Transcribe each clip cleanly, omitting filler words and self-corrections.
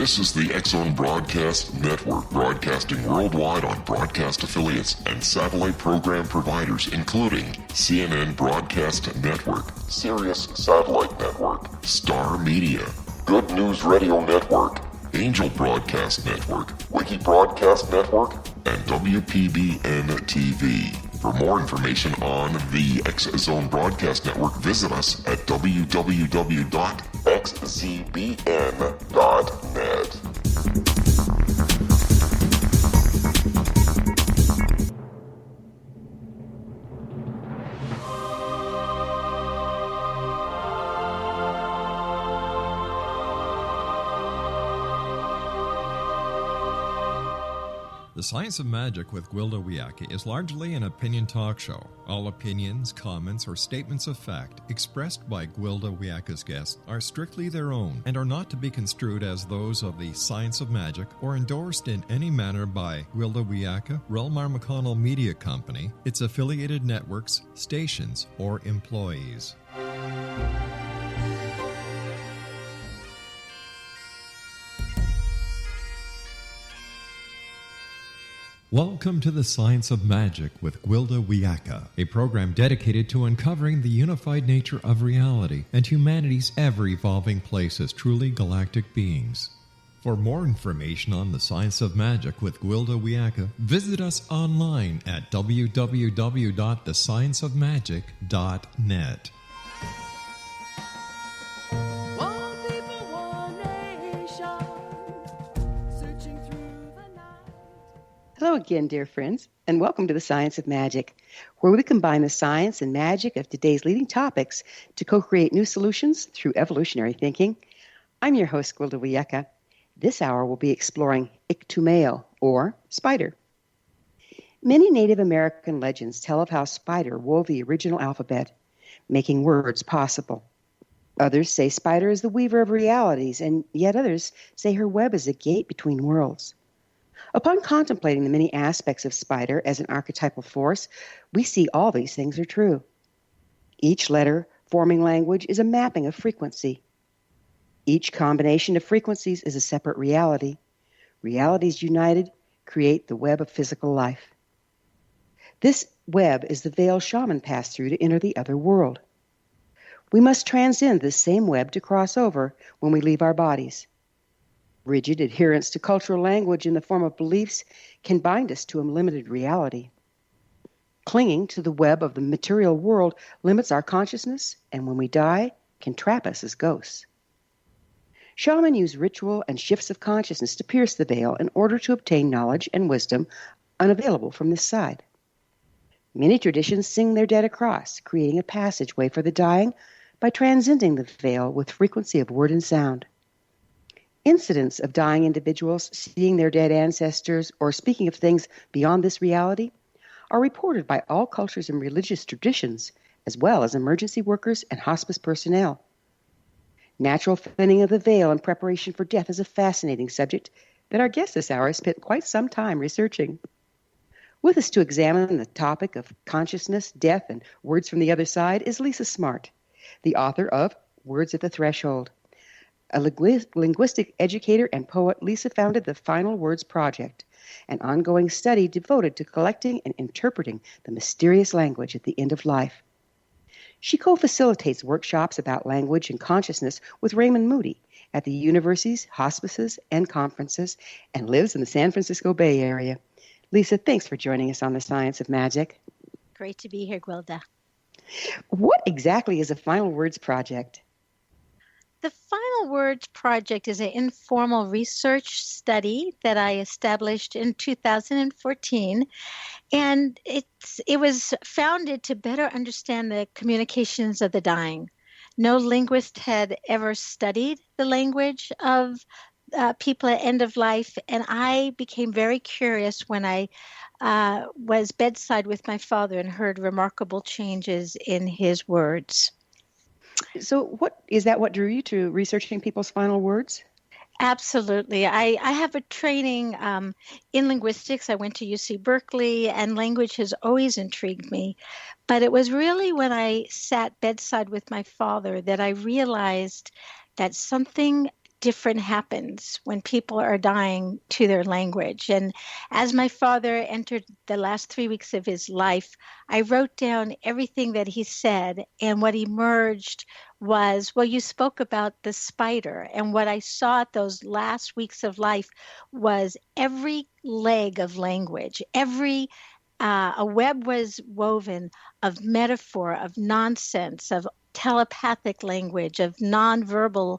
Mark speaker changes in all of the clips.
Speaker 1: This is the X-Zone Broadcast Network, broadcasting worldwide on broadcast affiliates and satellite program providers, including CNN Broadcast Network, Sirius Satellite Network, Star Media, Good News Radio Network, Angel Broadcast Network, Wiki Broadcast Network, and WPBN TV. For more information on the X-Zone Broadcast Network, visit us at www.xzbn.net.
Speaker 2: The Science of Magic with Gwilda Wiyaka is largely an opinion talk show. All opinions, comments, or statements of fact expressed by Gwilda Wiyaka's guests are strictly their own and are not to be construed as those of the Science of Magic or endorsed in any manner by Gwilda Wiyaka, REL-MAR McConnell Media Company, its affiliated networks, stations, or employees. Welcome to the Science of Magic with Gwilda Wiyaka, a program dedicated to uncovering the unified nature of reality and humanity's ever-evolving place as truly galactic beings. For more information on the Science of Magic with Gwilda Wiyaka, visit us online at www.thescienceofmagic.net.
Speaker 3: Hello again, dear friends, and welcome to the Science of Magic, where we combine the science and magic of today's leading topics to co-create new solutions through evolutionary thinking. I'm your host, Gwilda Wiyaka. This hour we'll be exploring Iktumeo, or spider. Many Native American legends tell of how spider wove the original alphabet, making words possible. Others say spider is the weaver of realities, and yet others say her web is a gate between worlds. Upon contemplating the many aspects of spider as an archetypal force, we see all these things are true. Each letter forming language is a mapping of frequency. Each combination of frequencies is a separate reality. Realities united create the web of physical life. This web is the veil shaman passed through to enter the other world. We must transcend this same web to cross over when we leave our bodies. Rigid adherence to cultural language in the form of beliefs can bind us to a limited reality. Clinging to the web of the material world limits our consciousness, and when we die, can trap us as ghosts. Shamans use ritual and shifts of consciousness to pierce the veil in order to obtain knowledge and wisdom unavailable from this side. Many traditions sing their dead across, creating a passageway for the dying by transcending the veil with frequency of word and sound. Incidents of dying individuals seeing their dead ancestors or speaking of things beyond this reality are reported by all cultures and religious traditions, as well as emergency workers and hospice personnel. Natural thinning of the veil in preparation for death is a fascinating subject that our guest this hour has spent quite some time researching. With us to examine the topic of consciousness, death, and words from the other side is Lisa Smartt, the author of Words at the Threshold. A linguistic educator and poet, Lisa founded the Final Words Project, an ongoing study devoted to collecting and interpreting the mysterious language at the end of life. She co-facilitates workshops about language and consciousness with Raymond Moody at the universities, hospices, and conferences, and lives in the San Francisco Bay Area. Lisa, thanks for joining us on the Science of Magic.
Speaker 4: Great to be here, Gwilda.
Speaker 3: What exactly is a Final Words Project?
Speaker 4: The Final Words Project is an informal research study that I established in 2014, and it was founded to better understand the communications of the dying. No linguist had ever studied the language of people at end of life, and I became very curious when I was bedside with my father and heard remarkable changes in his words.
Speaker 3: So what drew you to researching people's final words?
Speaker 4: Absolutely. I have a training in linguistics. I went to UC Berkeley, and language has always intrigued me. But it was really when I sat bedside with my father that I realized that something different happens when people are dying to their language. And as my father entered the last 3 weeks of his life, I wrote down everything that he said, and what emerged was, well, you spoke about the spider, and what I saw at those last weeks of life was every leg of language, a web was woven of metaphor, of nonsense, of telepathic language, of nonverbal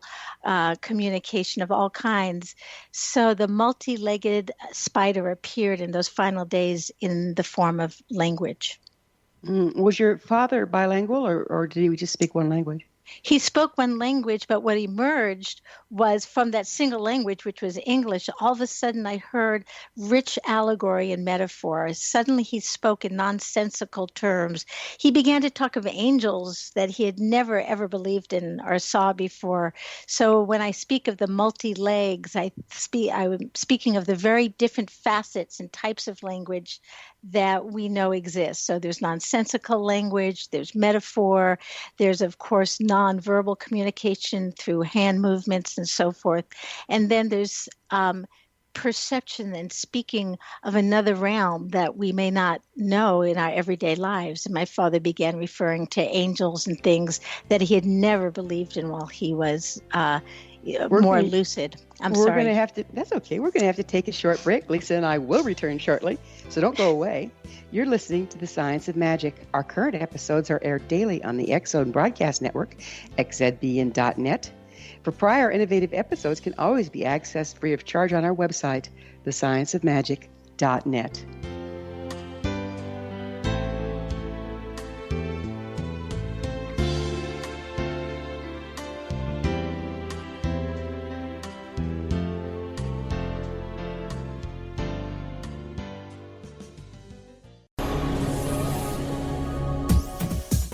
Speaker 4: communication of all kinds. So the multi-legged spider appeared in those final days in the form of language.
Speaker 3: Was your father bilingual, or did he just speak one language?
Speaker 4: He spoke one language, but what emerged was from that single language, which was English. All of a sudden, I heard rich allegory and metaphor. Suddenly, he spoke in nonsensical terms. He began to talk of angels that he had never, ever believed in or saw before. So when I speak of the multi-legs, I'm speaking of the very different facets and types of language that we know exist. So there's nonsensical language, there's metaphor, there's, of course, nonverbal communication through hand movements and so forth. And then there's perception and speaking of another realm that we may not know in our everyday lives. And my father began referring to angels and things that he had never believed in while he was more lucid. We're going to have to, that's okay. We're going to have to take a short break. Lisa and I will return shortly, so don't go away. You're listening to The Science of Magic. Our current episodes are aired daily on the X-Zone Broadcast Network, xzbn.net. For prior innovative episodes can always be accessed free of charge on our website, thescienceofmagic.net.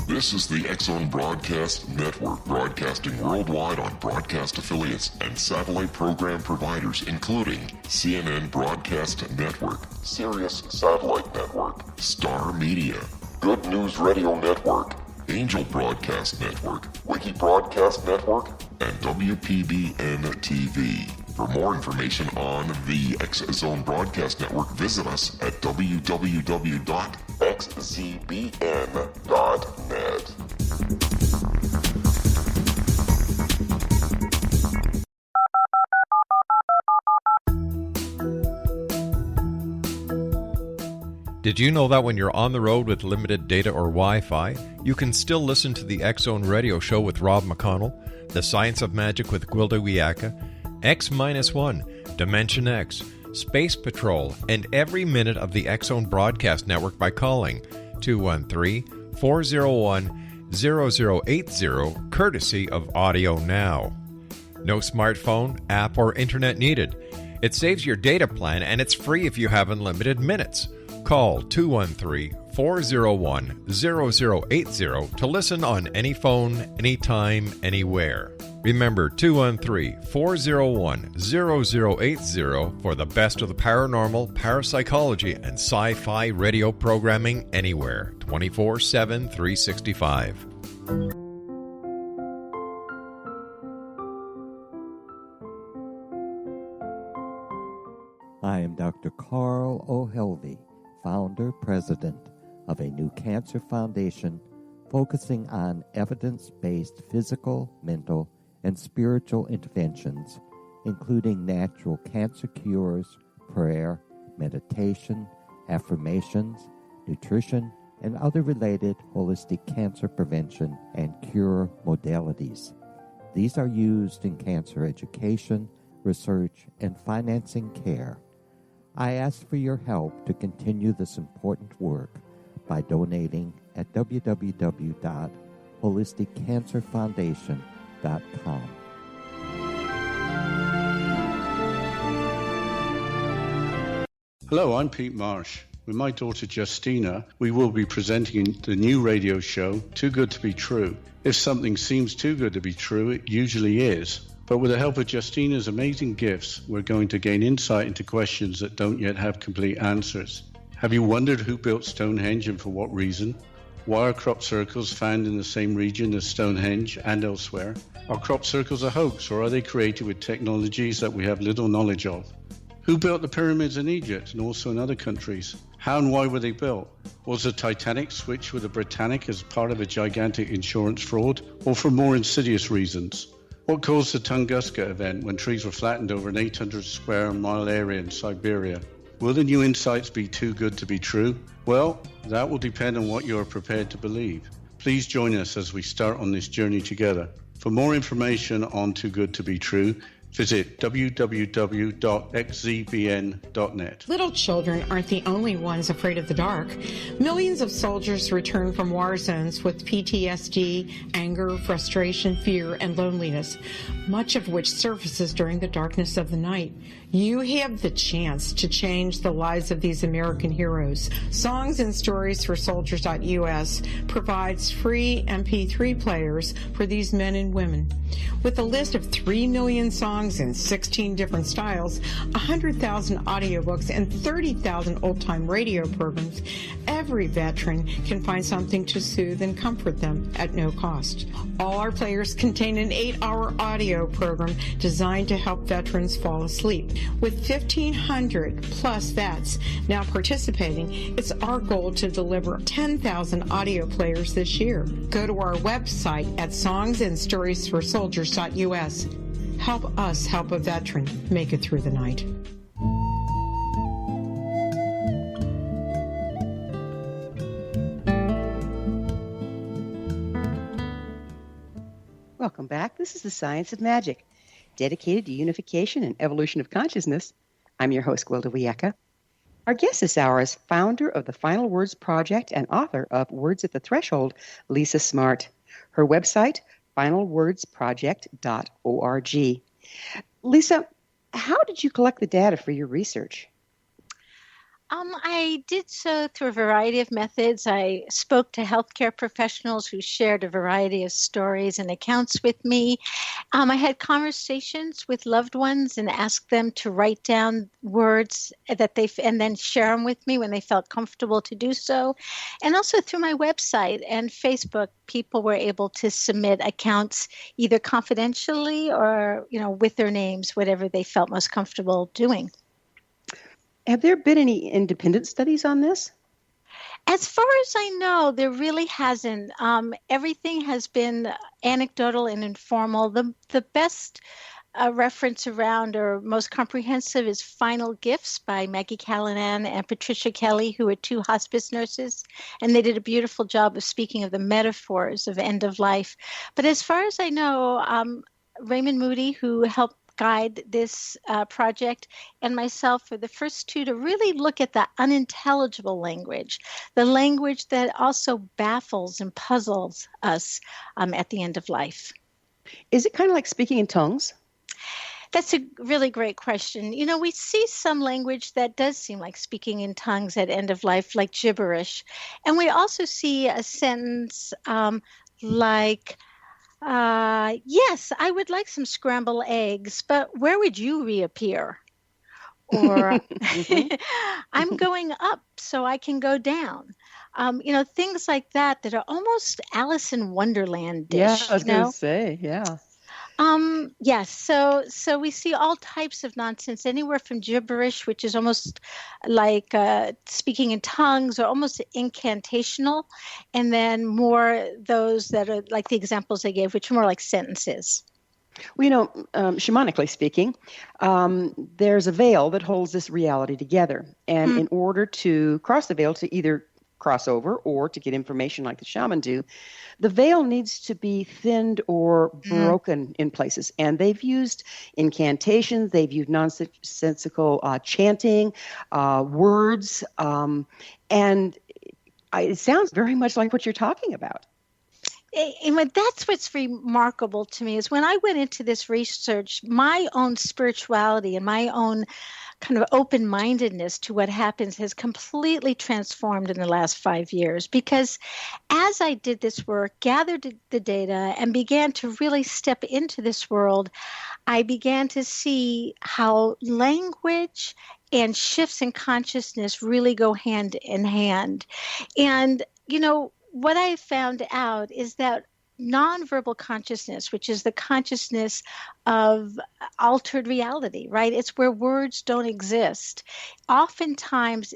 Speaker 1: This is the X-Zone Broadcast Network, broadcasting worldwide on broadcast affiliates and satellite program providers, including CNN Broadcast Network, Sirius Satellite Network, Star Media, Good News Radio Network, Angel Broadcast Network, Wiki Broadcast Network, and WPBN TV. For more information on the X-Zone Broadcast Network, visit us at www.xzbn.net.
Speaker 2: Did you know that when you're on the road with limited data or Wi-Fi, you can still listen to the X-Zone Radio Show with Rob McConnell, The Science of Magic with Gwilda Wiyaka, X-1, Dimension X, Space Patrol, and every minute of the X-Zone Broadcast Network by calling 213-401-0080, courtesy of Audio Now. No smartphone, app, or internet needed. It saves your data plan, and it's free if you have unlimited minutes. Call 213-401-0080 to listen on any phone, anytime, anywhere. Remember 213-401-0080 for the best of the paranormal, parapsychology, and sci-fi radio programming anywhere, 24/7, 365.
Speaker 5: I am Dr. Carl O'Helvey, founder, president of a new cancer foundation focusing on evidence-based physical, mental, and spiritual interventions, including natural cancer cures, prayer, meditation, affirmations, nutrition, and other related holistic cancer prevention and cure modalities. These are used in cancer education, research, and financing care. I ask for your help to continue this important work by donating at www.holisticcancerfoundation.com.
Speaker 6: Hello, I'm Pete Marsh. With my daughter Justina, we will be presenting the new radio show, Too Good to Be True. If something seems too good to be true, it usually is. But with the help of Justina's amazing gifts, we're going to gain insight into questions that don't yet have complete answers. Have you wondered who built Stonehenge and for what reason? Why are crop circles found in the same region as Stonehenge and elsewhere? Are crop circles a hoax, or are they created with technologies that we have little knowledge of? Who built the pyramids in Egypt and also in other countries? How and why were they built? Was the Titanic switched with the Britannic as part of a gigantic insurance fraud, or for more insidious reasons? What caused the Tunguska event when trees were flattened over an 800 square mile area in Siberia? Will the new insights be too good to be true? Well, that will depend on what you are prepared to believe. Please join us as we start on this journey together. For more information on Too Good to Be True, visit www.xzbn.net.
Speaker 7: Little children aren't the only ones afraid of the dark. Millions of soldiers return from war zones with PTSD, anger, frustration, fear, and loneliness, much of which surfaces during the darkness of the night. You have the chance to change the lives of these American heroes. Songs and Stories for Soldiers.us provides free MP3 players for these men and women. With a list of 3 million songs in 16 different styles, 100,000 audiobooks, and 30,000 old-time radio programs, every veteran can find something to soothe and comfort them at no cost. All our players contain an 8-hour audio program designed to help veterans fall asleep. With 1,500 plus vets now participating, it's our goal to deliver 10,000 audio players this year. Go to our website at songsandstoriesforsoldiers.us. Help us help a veteran make it through the night.
Speaker 3: Welcome back. This is the Science of Magic, dedicated to unification and evolution of consciousness. I'm your host, Gwilda Wiyaka. Our guest this hour is founder of the Final Words Project and author of Words at the Threshold, Lisa Smartt. Her website, finalwordsproject.org. Lisa, how did you collect the data for your research?
Speaker 4: I did so through a variety of methods. I spoke to healthcare professionals who shared a variety of stories and accounts with me. I had conversations with loved ones and asked them to write down words that and then share them with me when they felt comfortable to do so. And also through my website and Facebook, people were able to submit accounts either confidentially or, with their names, whatever they felt most comfortable doing.
Speaker 3: Have there been any independent studies on this?
Speaker 4: As far as I know, there really hasn't. Everything has been anecdotal and informal. The best reference around or most comprehensive is Final Gifts by Maggie Callanan and Patricia Kelly, who are 2 hospice nurses, and they did a beautiful job of speaking of the metaphors of end of life. But as far as I know, Raymond Moody, who helped guide this project, and myself were the first 2 to really look at the unintelligible language, the language that also baffles and puzzles us at the end of life.
Speaker 3: Is it kind of like speaking in tongues?
Speaker 4: That's a really great question. We see some language that does seem like speaking in tongues at end of life, like gibberish. And we also see a sentence like, yes, I would like some scrambled eggs, but where would you reappear? Or I'm going up so I can go down. Things like that are almost Alice in Wonderland-ish.
Speaker 3: Yeah, I was going to say, yeah.
Speaker 4: Yes, so we see all types of nonsense, anywhere from gibberish, which is almost like speaking in tongues or almost incantational, and then more those that are like the examples I gave, which are more like sentences.
Speaker 3: Well, shamanically speaking, there's a veil that holds this reality together. And in order to cross the veil, to either cross over or to get information like the shaman do, the veil needs to be thinned or broken in places. And they've used incantations, they've used nonsensical chanting, words, and it sounds very much like what you're talking about.
Speaker 4: And that's what's remarkable to me is when I went into this research, my own spirituality and my own kind of open-mindedness to what happens has completely transformed in the last 5 years, because as I did this work, gathered the data, and began to really step into this world, I began to see how language and shifts in consciousness really go hand in hand. And, what I found out is that nonverbal consciousness, which is the consciousness of altered reality, right? It's where words don't exist. Oftentimes,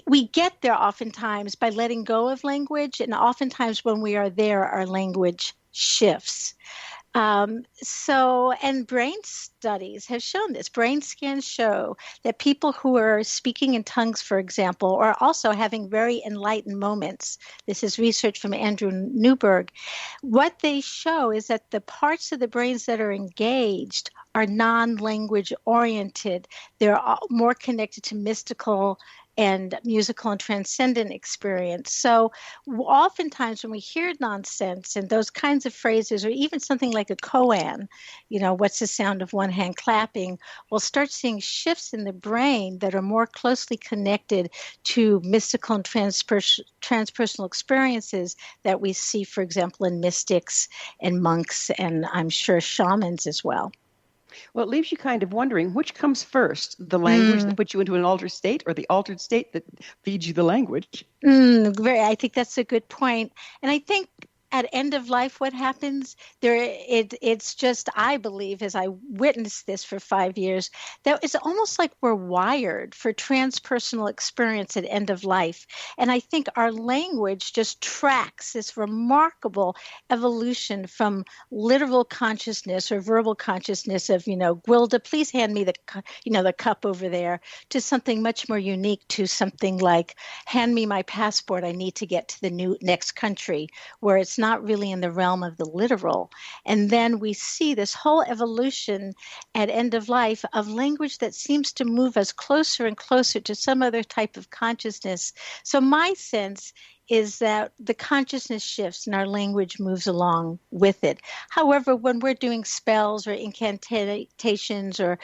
Speaker 4: we get there oftentimes by letting go of language, and oftentimes when we are there, our language shifts. And brain studies have shown this. Brain scans show that people who are speaking in tongues, for example, are also having very enlightened moments. This is research from Andrew Newberg. What they show is that the parts of the brains that are engaged are non-language oriented. They're more connected to mystical and musical and transcendent experience. So oftentimes when we hear nonsense and those kinds of phrases, or even something like a koan, what's the sound of one hand clapping, we'll start seeing shifts in the brain that are more closely connected to mystical and transpersonal experiences that we see, for example, in mystics and monks, and I'm sure shamans as well.
Speaker 3: Well, it leaves you kind of wondering which comes first, the language that puts you into an altered state or the altered state that feeds you the language?
Speaker 4: I think that's a good point. And I think at end of life, what happens there? It's just, I believe, as I witnessed this for 5 years, that it's almost like we're wired for transpersonal experience at end of life. And I think our language just tracks this remarkable evolution from literal consciousness or verbal consciousness of, Gwilda, please hand me the cup over there, to something much more unique, to something like, hand me my passport, I need to get to the next country, where it's not really in the realm of the literal. And then we see this whole evolution at end of life of language that seems to move us closer and closer to some other type of consciousness. So my sense is that the consciousness shifts and our language moves along with it. However, when we're doing spells or incantations or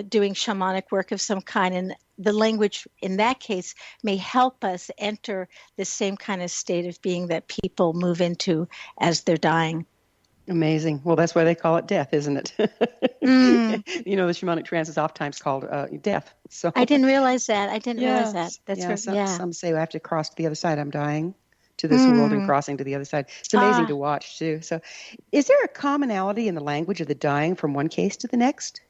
Speaker 4: doing shamanic work of some kind, and the language in that case may help us enter the same kind of state of being that people move into as they're dying.
Speaker 3: Amazing. Well, that's why they call it death, isn't it? The shamanic trance is oftentimes called death. So
Speaker 4: I didn't realize that. Realize that. That's
Speaker 3: some say I have to cross to the other side. I'm dying to this world and crossing to the other side. It's amazing to watch too. So, is there a commonality in the language of the dying from one case to the next?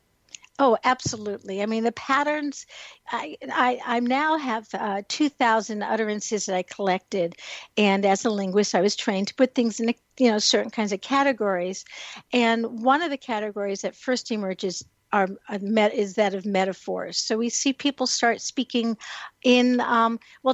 Speaker 4: Oh, absolutely. I mean, the patterns, I now have 2,000 utterances that I collected. And as a linguist, I was trained to put things in, certain kinds of categories. And one of the categories that first emerges is that of metaphors. So we see people start speaking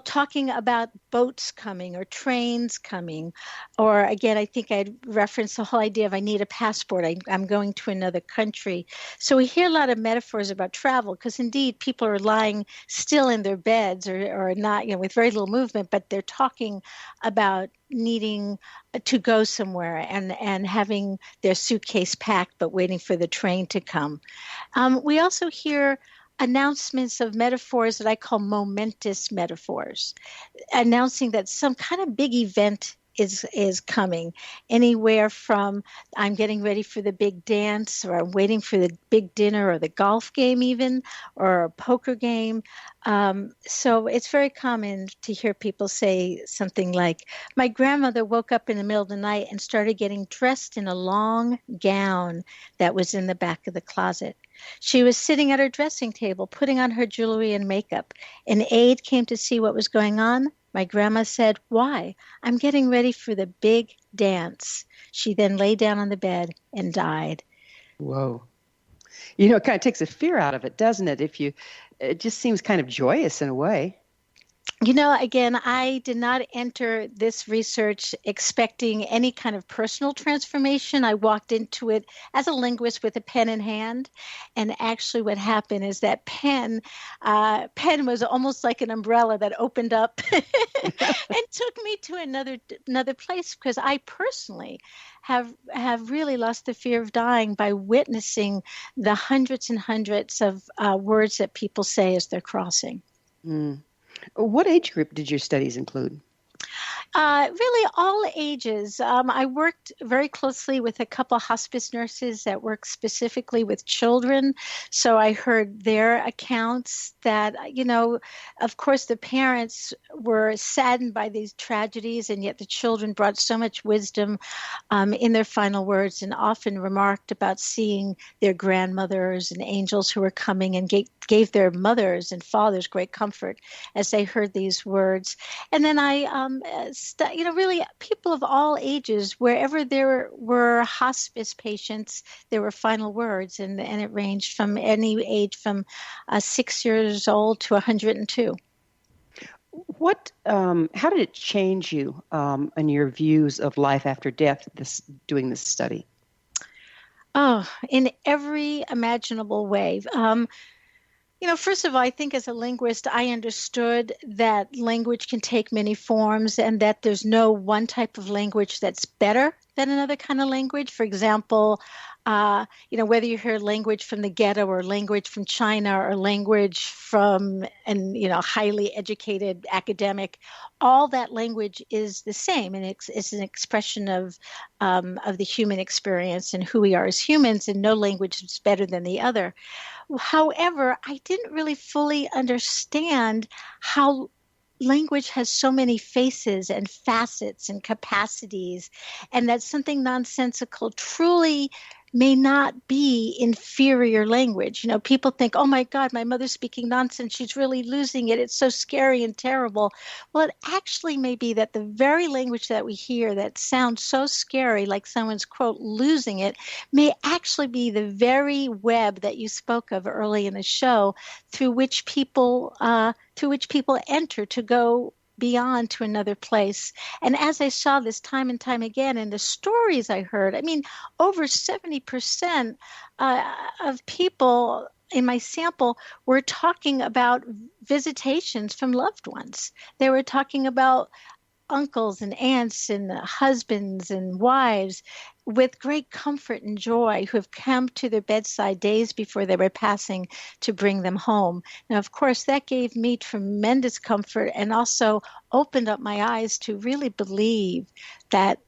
Speaker 4: talking about boats coming or trains coming. Or again, I think I'd reference the whole idea of I need a passport. I'm going to another country. So we hear a lot of metaphors about travel because indeed people are lying still in their beds or not, with very little movement, but they're talking about needing to go somewhere and having their suitcase packed but waiting for the train to come. We also hear announcements of metaphors that I call momentous metaphors, announcing that some kind of big event is coming, anywhere from I'm getting ready for the big dance, or I'm waiting for the big dinner, or the golf game even, or a poker game. So it's very common to hear people say something like, my grandmother woke up in the middle of the night and started getting dressed in a long gown that was in the back of the closet. She was sitting at her dressing table, putting on her jewelry and makeup. An aide came to see what was going on. My grandma said, why? I'm getting ready for the big dance. She then lay down on the bed and died.
Speaker 3: Whoa. It kind of takes the fear out of it, doesn't it? It just seems kind of joyous in a way.
Speaker 4: Again, I did not enter this research expecting any kind of personal transformation. I walked into it as a linguist with a pen in hand. And actually what happened is that pen was almost like an umbrella that opened up and took me to another place, because I personally have really lost the fear of dying by witnessing the hundreds and hundreds of words that people say as they're crossing.
Speaker 3: What age group did your studies include?
Speaker 4: Really, all ages. I worked very closely with a couple hospice nurses that work specifically with children. So I heard their accounts that, of course, the parents were saddened by these tragedies, and yet the children brought so much wisdom in their final words, and often remarked about seeing their grandmothers and angels who were coming, and gave their mothers and fathers great comfort as they heard these words. And then I, really people of all ages, wherever there were hospice patients, there were final words, and it ranged from any age from 6 years old to 102.
Speaker 3: How did it change you in your views of life after death, doing this study?
Speaker 4: Oh, in every imaginable way. First of all, I think as a linguist, I understood that language can take many forms and that there's no one type of language that's better than another kind of language. For example, whether you hear language from the ghetto or language from China or language from highly educated academic, all that language is the same, and it's an expression of the human experience and who we are as humans, and no language is better than the other. However, I didn't really fully understand how language has so many faces and facets and capacities, and that something nonsensical truly may not be inferior language. People think, oh my God, my mother's speaking nonsense. She's really losing it. It's so scary and terrible. Well, it actually may be that the very language that we hear that sounds so scary, like someone's, quote, losing it, may actually be the very web that you spoke of early in the show, through which people enter to go beyond to another place. And as I saw this time and time again in the stories I heard, over 70% of people in my sample were talking about visitations from loved ones. They were talking about uncles and aunts and husbands and wives with great comfort and joy who have come to their bedside days before they were passing to bring them home. Now, of course, that gave me tremendous comfort and also opened up my eyes to really believe that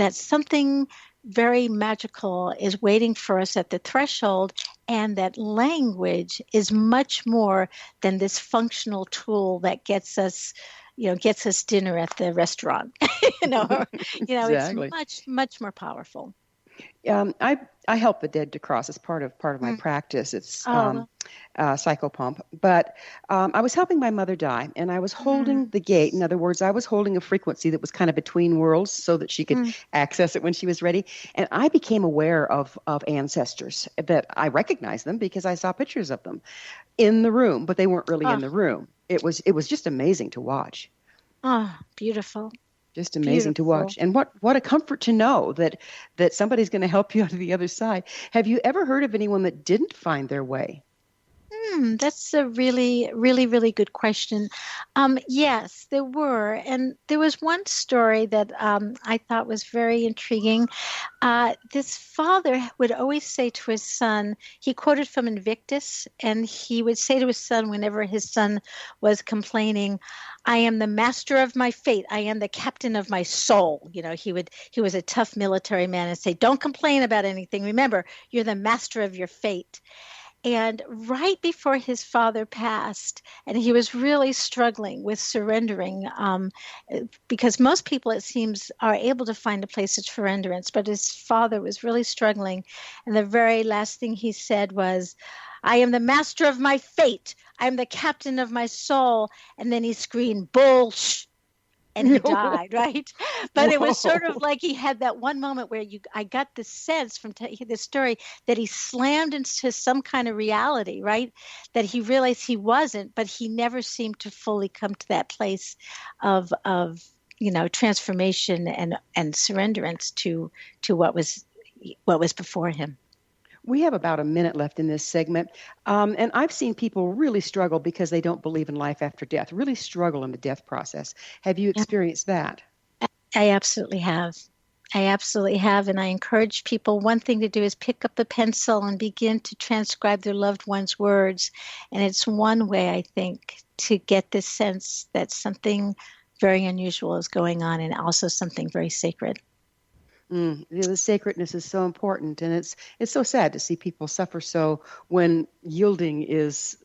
Speaker 4: something very magical is waiting for us at the threshold, and that language is much more than this functional tool that gets us dinner at the restaurant.
Speaker 3: Exactly.
Speaker 4: It's much, much more powerful.
Speaker 3: I help the dead to cross as part of my practice. It's psychopomp. But I was helping my mother die, and I was holding the gate. In other words, I was holding a frequency that was kind of between worlds so that she could access it when she was ready. And I became aware of ancestors that I recognized them because I saw pictures of them in the room, but they weren't really in the room. It was just amazing to watch.
Speaker 4: Oh, beautiful.
Speaker 3: Just amazing to watch. And what a comfort to know that somebody's going to help you out of the other side. Have you ever heard of anyone that didn't find their way?
Speaker 4: That's a really, really, really good question. Yes, there were. And there was one story that I thought was very intriguing. This father would always say to his son, he quoted from Invictus, and he would say to his son whenever his son was complaining, I am the master of my fate. I am the captain of my soul. He was a tough military man and say, don't complain about anything. Remember, you're the master of your fate. And right before his father passed, and he was really struggling with surrendering, because most people, it seems, are able to find a place of surrenderance, but his father was really struggling. And the very last thing he said was, I am the master of my fate. I am the captain of my soul. And then he screamed, bullsh. And he died, right? But it was sort of like he had that one moment where I got the sense from this story that he slammed into some kind of reality, right? That he realized he wasn't, but he never seemed to fully come to that place of transformation and surrenderance to what was before him.
Speaker 3: We have about a minute left in this segment, and I've seen people really struggle because they don't believe in life after death, really struggle in the death process. Have you experienced that?
Speaker 4: I absolutely have. And I encourage people, one thing to do is pick up the pencil and begin to transcribe their loved one's words. And it's one way, I think, to get this sense that something very unusual is going on, and also something very sacred.
Speaker 3: The sacredness is so important, and it's so sad to see people suffer so when yielding is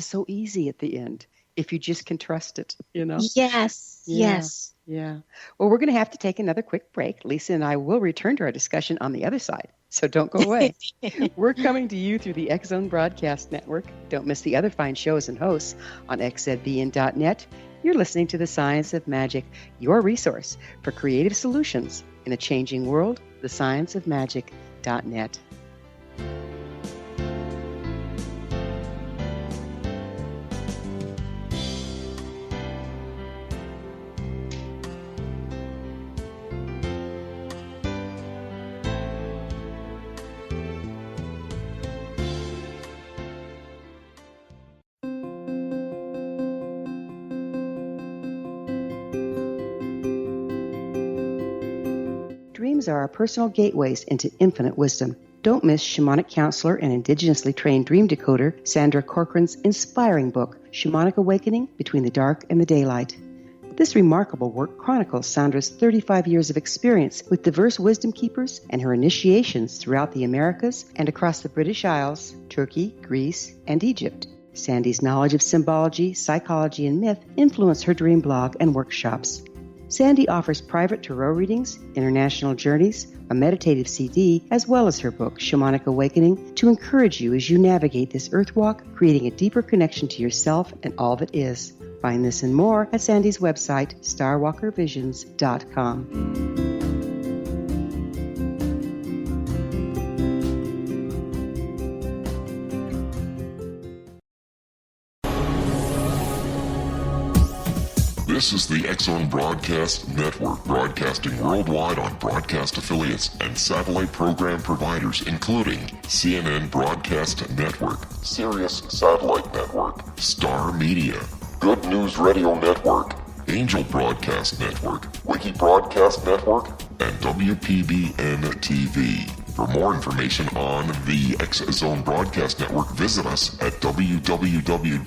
Speaker 3: so easy at the end. If you just can trust it,
Speaker 4: Yes, yes.
Speaker 3: Yeah. Well, we're going to have to take another quick break. Lisa and I will return to our discussion on the other side, so don't go away. We're coming to you through the X Zone Broadcast Network. Don't miss the other fine shows and hosts on xzbn.net. You're listening to The Science of Magic, your resource for creative solutions in a changing world, thescienceofmagic.net. Dreams are our personal gateways into infinite wisdom. Don't miss shamanic counselor and indigenously trained dream decoder Sandra Corcoran's inspiring book, Shamanic Awakening Between the Dark and the Daylight. This remarkable work chronicles Sandra's 35 years of experience with diverse wisdom keepers and her initiations throughout the Americas and across the British Isles, Turkey, Greece, and Egypt. Sandy's knowledge of symbology, psychology, and myth influence her dream blog and workshops. Sandy offers private tarot readings, international journeys, a meditative CD, as well as her book, Shamanic Awakening, to encourage you as you navigate this earth walk, creating a deeper connection to yourself and all that is. Find this and more at Sandy's website, starwalkervisions.com.
Speaker 1: This is the X Zone Broadcast Network, broadcasting worldwide on broadcast affiliates and satellite program providers, including CNN Broadcast Network, Sirius Satellite Network, Star Media, Good News Radio Network, Angel Broadcast Network, Wiki Broadcast Network, and WPBN TV. For more information on the X Zone Broadcast Network, visit us at www.xzbn.net.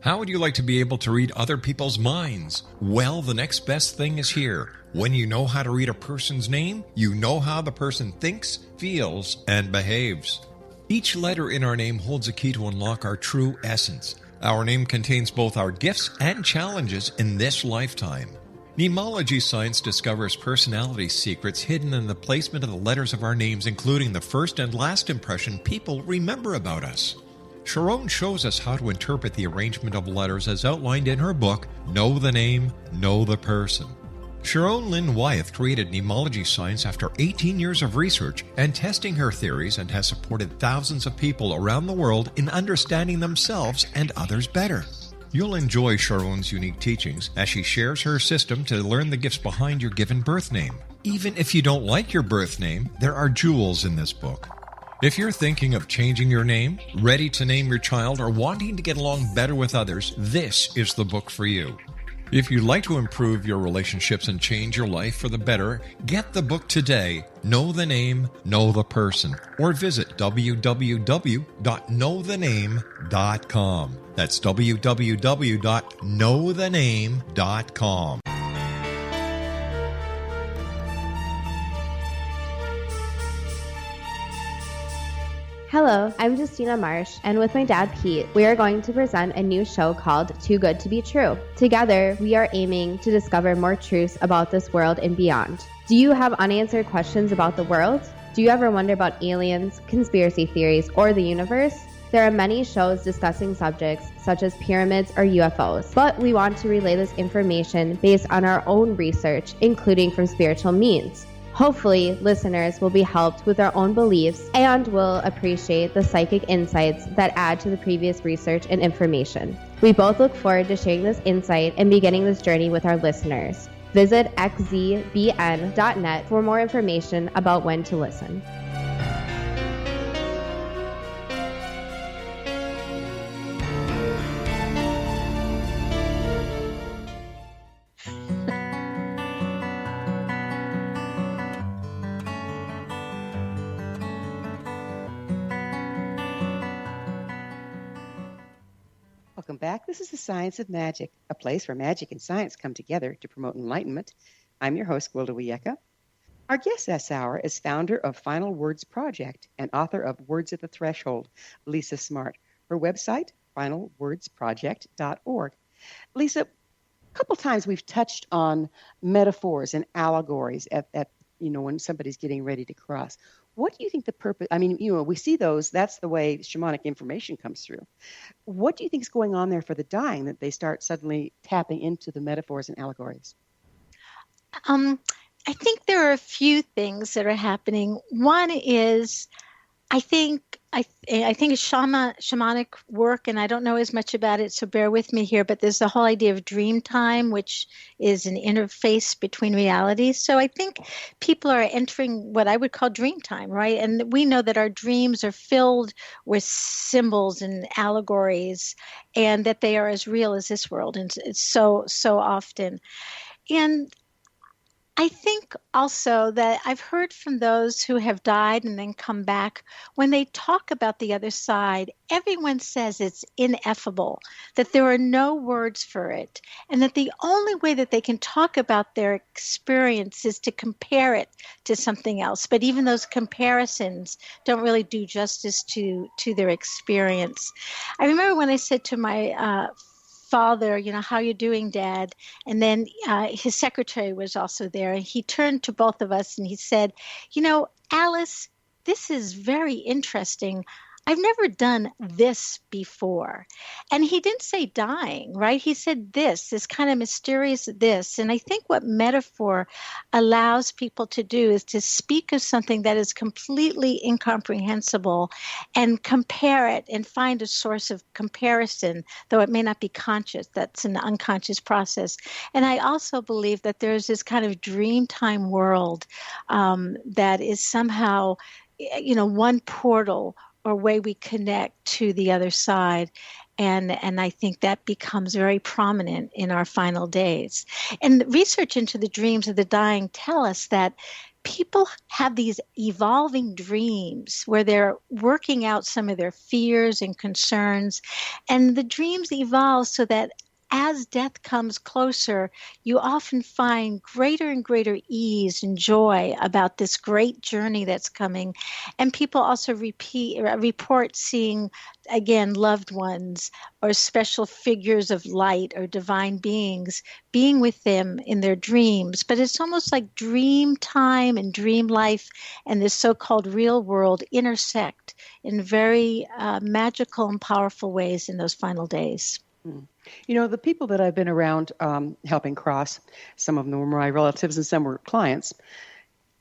Speaker 2: How would you like to be able to read other people's minds? Well, the next best thing is here. When you know how to read a person's name, you know how the person thinks, feels, and behaves. Each letter in our name holds a key to unlock our true essence. Our name contains both our gifts and challenges in this lifetime. Mnemology science discovers personality secrets hidden in the placement of the letters of our names, including the first and last impression people remember about us. Sharon shows us how to interpret the arrangement of letters as outlined in her book, Know the Name, Know the Person. Sharon Lynn Wyeth created mnemology science after 18 years of research and testing her theories, and has supported thousands of people around the world in understanding themselves and others better. You'll enjoy Sharon's unique teachings as she shares her system to learn the gifts behind your given birth name. Even if you don't like your birth name, there are jewels in this book. If you're thinking of changing your name, ready to name your child, or wanting to get along better with others, this is the book for you. If you'd like to improve your relationships and change your life for the better, get the book today, Know the Name, Know the Person, or visit www.knowthename.com. That's www.knowthename.com.
Speaker 8: Hello, I'm Justina Marsh, and with my dad Pete, we are going to present a new show called Too Good to Be True. Together, we are aiming to discover more truths about this world and beyond. Do you have unanswered questions about the world? Do you ever wonder about aliens, conspiracy theories, or the universe? There are many shows discussing subjects such as pyramids or UFOs, but we want to relay this information based on our own research, including from spiritual means. Hopefully, listeners will be helped with their own beliefs and will appreciate the psychic insights that add to the previous research and information. We both look forward to sharing this insight and beginning this journey with our listeners. Visit xzbn.net for more information about when to listen.
Speaker 3: Welcome back. This is the Science of Magic, a place where magic and science come together to promote enlightenment. I'm your host, Gwilda Wiyaka. Our guest this hour is founder of Final Words Project and author of Words at the Threshold, Lisa Smartt. Her website, finalwordsproject.org. Lisa, a couple times we've touched on metaphors and allegories at when somebody's getting ready to cross. What do you think the purpose? I mean, we see those. That's the way shamanic information comes through. What do you think is going on there for the dying that they start suddenly tapping into the metaphors and allegories?
Speaker 4: I think there are a few things that are happening. One is, I think shamanic work, and I don't know as much about it, so bear with me here, but there's the whole idea of dream time, which is an interface between realities. So I think people are entering what I would call dream time, right? And we know that our dreams are filled with symbols and allegories, and that they are as real as this world, and it's so often. And I think also that I've heard from those who have died and then come back, when they talk about the other side, everyone says it's ineffable, that there are no words for it, and that the only way that they can talk about their experience is to compare it to something else. But even those comparisons don't really do justice to their experience. I remember when I said to my father, how you doing, Dad? And then his secretary was also there. And he turned to both of us and he said, Alice, this is very interesting. I've never done this before. And he didn't say dying, right? He said this kind of mysterious this. And I think what metaphor allows people to do is to speak of something that is completely incomprehensible and compare it and find a source of comparison, though it may not be conscious. That's an unconscious process. And I also believe that there's this kind of dreamtime world that is somehow, one portal or way we connect to the other side. And I think that becomes very prominent in our final days. And research into the dreams of the dying tell us that people have these evolving dreams where they're working out some of their fears and concerns. And the dreams evolve so that as death comes closer, you often find greater and greater ease and joy about this great journey that's coming. And people also report seeing, again, loved ones or special figures of light or divine beings being with them in their dreams. But it's almost like dream time and dream life and this so-called real world intersect in very magical and powerful ways in those final days.
Speaker 3: The people that I've been around helping cross, some of them were my relatives and some were clients.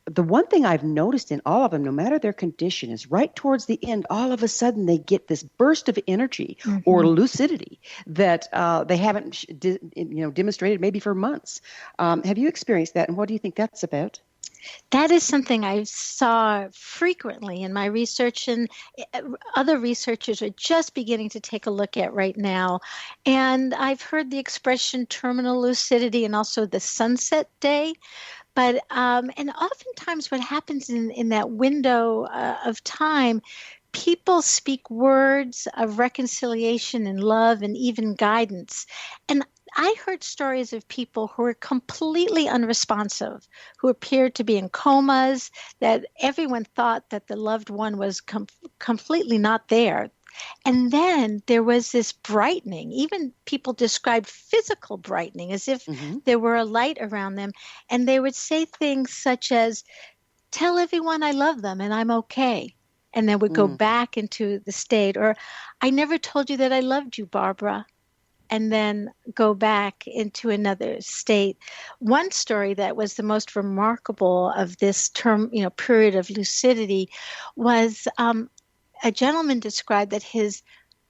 Speaker 3: The one thing I've noticed in all of them, no matter their condition, is right towards the end, all of a sudden they get this burst of energy or lucidity that they haven't demonstrated maybe for months. Have you experienced that, and what do you think that's about?
Speaker 4: That is something I saw frequently in my research, and other researchers are just beginning to take a look at right now. And I've heard the expression terminal lucidity and also the sunset day. But and oftentimes what happens in that window of time, people speak words of reconciliation and love and even guidance. And I heard stories of people who were completely unresponsive, who appeared to be in comas, that everyone thought that the loved one was completely not there. And then there was this brightening. Even people described physical brightening as if there were a light around them. And they would say things such as, tell everyone I love them and I'm okay. And then would go back into the state. Or, I never told you that I loved you, Barbara. And then go back into another state. One story that was the most remarkable of this period of lucidity was a gentleman described that his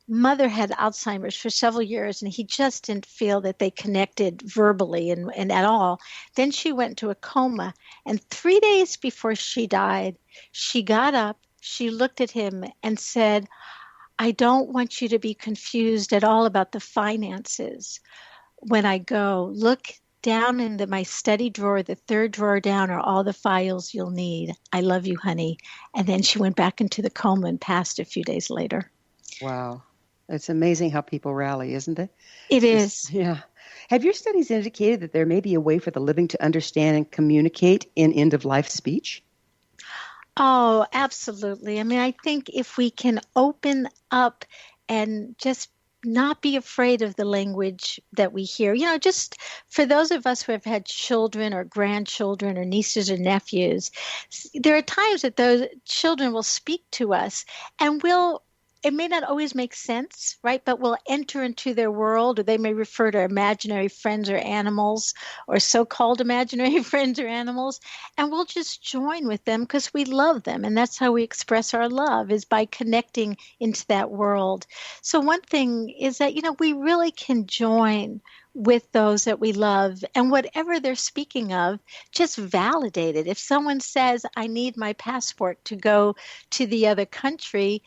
Speaker 4: mother had Alzheimer's for several years, and he just didn't feel that they connected verbally and at all. Then she went into a coma, and 3 days before she died, she got up, she looked at him and said, I don't want you to be confused at all about the finances. When I go, look down into my study drawer, the third drawer down are all the files you'll need. I love you, honey. And then she went back into the coma and passed a few days later.
Speaker 3: Wow. It's amazing how people rally, isn't it?
Speaker 4: It is.
Speaker 3: Yeah. Have your studies indicated that there may be a way for the living to understand and communicate in end-of-life speech?
Speaker 4: Oh, absolutely. I mean, I think if we can open up and just not be afraid of the language that we hear, just for those of us who have had children or grandchildren or nieces or nephews, there are times that those children will speak to us and it may not always make sense, right? But we'll enter into their world, or they may refer to imaginary friends or animals, or so-called imaginary friends or animals, and we'll just join with them because we love them. And that's how we express our love, is by connecting into that world. So one thing is that, we really can join with those that we love, and whatever they're speaking of, just validate it. If someone says, I need my passport to go to the other country,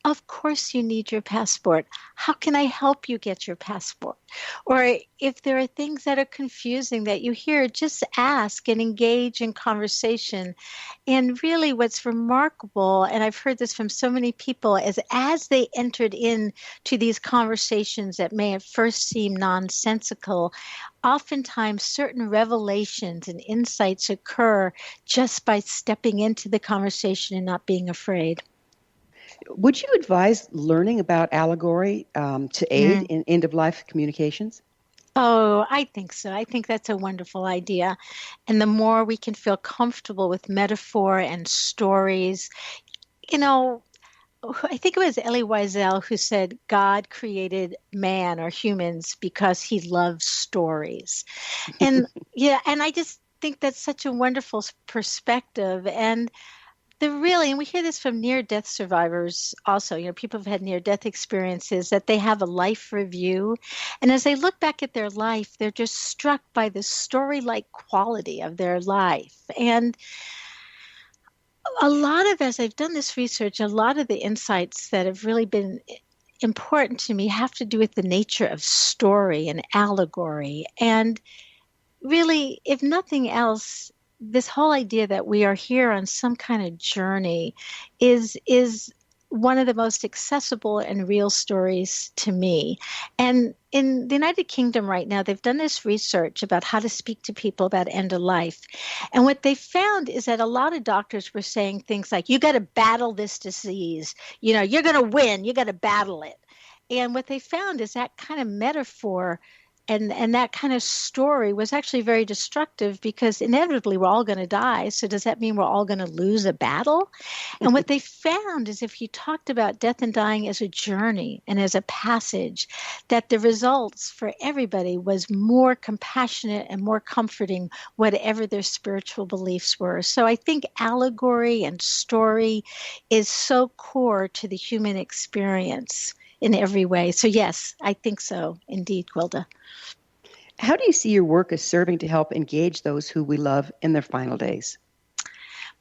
Speaker 4: of course you need your passport. How can I help you get your passport? Or if there are things that are confusing that you hear, just ask and engage in conversation. And really what's remarkable, and I've heard this from so many people, is as they entered into these conversations that may at first seem nonsensical, oftentimes certain revelations and insights occur just by stepping into the conversation and not being afraid.
Speaker 3: Would you advise learning about allegory to aid in end-of-life communications?
Speaker 4: Oh, I think so. I think that's a wonderful idea. And the more we can feel comfortable with metaphor and stories, I think it was Elie Wiesel who said God created man or humans because he loves stories. And and I just think that's such a wonderful perspective. And and we hear this from near-death survivors also, people have had near-death experiences, that they have a life review. And as they look back at their life, they're just struck by the story-like quality of their life. And as I've done this research, a lot of the insights that have really been important to me have to do with the nature of story and allegory. And really, if nothing else, this whole idea that we are here on some kind of journey is one of the most accessible and real stories to me. And in the United Kingdom right now, they've done this research about how to speak to people about end of life. And what they found is that a lot of doctors were saying things like, you got to battle this disease. You're going to win. You got to battle it. And what they found is that kind of metaphor and that kind of story was actually very destructive, because inevitably we're all going to die. So does that mean we're all going to lose a battle? And what they found is if you talked about death and dying as a journey and as a passage, that the results for everybody was more compassionate and more comforting, whatever their spiritual beliefs were. So I think allegory and story is so core to the human experience in every way. So yes, I think so, indeed, Gwilda.
Speaker 3: How do you see your work as serving to help engage those who we love in their final days?